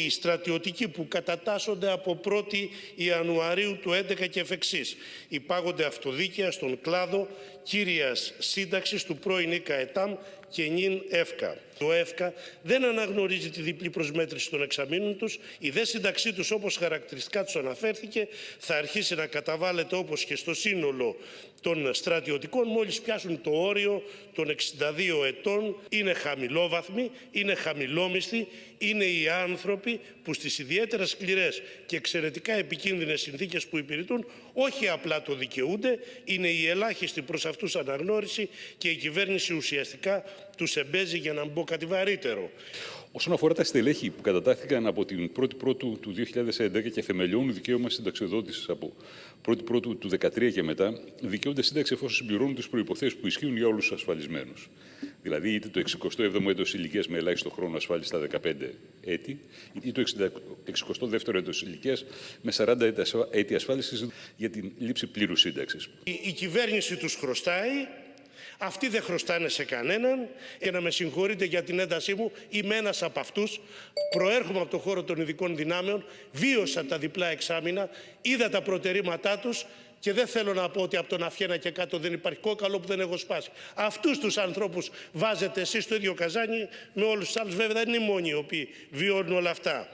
Οι στρατιωτικοί που κατατάσσονται από 1η Ιανουαρίου του 2011 και εφ' εξής υπάγονται αυτοδίκαια στον κλάδο κύριας σύνταξης του πρώην ΙΚΑ ΕΤΑΜ και νυν ΕΦΚΑ. Το ΕΦΚΑ δεν αναγνωρίζει τη διπλή προσμέτρηση των εξαμήνων τους. Η δε σύνταξή τους, όπως χαρακτηριστικά τους αναφέρθηκε, θα αρχίσει να καταβάλλεται όπως και στο σύνολο των στρατιωτικών μόλις πιάσουν το όριο των 62 ετών. Είναι χαμηλόβαθμοι, είναι χαμηλόμισθοι, είναι οι άνθρωποι που στις ιδιαίτερα σκληρές και εξαιρετικά επικίνδυνες συνθήκες που υπηρετούν όχι απλά το δικαιούνται, είναι η ελάχιστη προς αυτούς αναγνώριση και η κυβέρνηση ουσιαστικά τους εμπέζει για να μην πω κάτι βαρύτερο. Όσον αφορά τα στελέχη που κατατάχθηκαν από την 1η Πρώτου του 2011 και θεμελιώνουν δικαίωμα συνταξιοδότησης από 1η Πρώτου του 2013 και μετά, δικαιούνται σύνταξη εφόσον συμπληρώνουν τις προϋποθέσεις που ισχύουν για όλους τους ασφαλισμένους. Δηλαδή, είτε το 67ο έτος ηλικίας με ελάχιστο χρόνο ασφάλισης στα 15 έτη, είτε το 62ο έτος ηλικίας με 40 έτη ασφάλισης για την λήψη πλήρους σύνταξης. Η κυβέρνηση τους χρωστάει. Αυτοί δεν χρωστάνε σε κανέναν. Και να με συγχωρείτε για την έντασή μου, είμαι ένας από αυτούς. Προέρχομαι από το χώρο των ειδικών δυνάμεων, βίωσα τα διπλά εξάμηνα, είδα τα προτερήματά τους και δεν θέλω να πω ότι από τον Αφιένα και κάτω δεν υπάρχει κόκαλο που δεν έχω σπάσει. Αυτούς τους ανθρώπους βάζετε εσείς στο ίδιο καζάνι με όλους τους άλλους. Βέβαια δεν είναι οι μόνοι οι οποίοι βιώνουν όλα αυτά.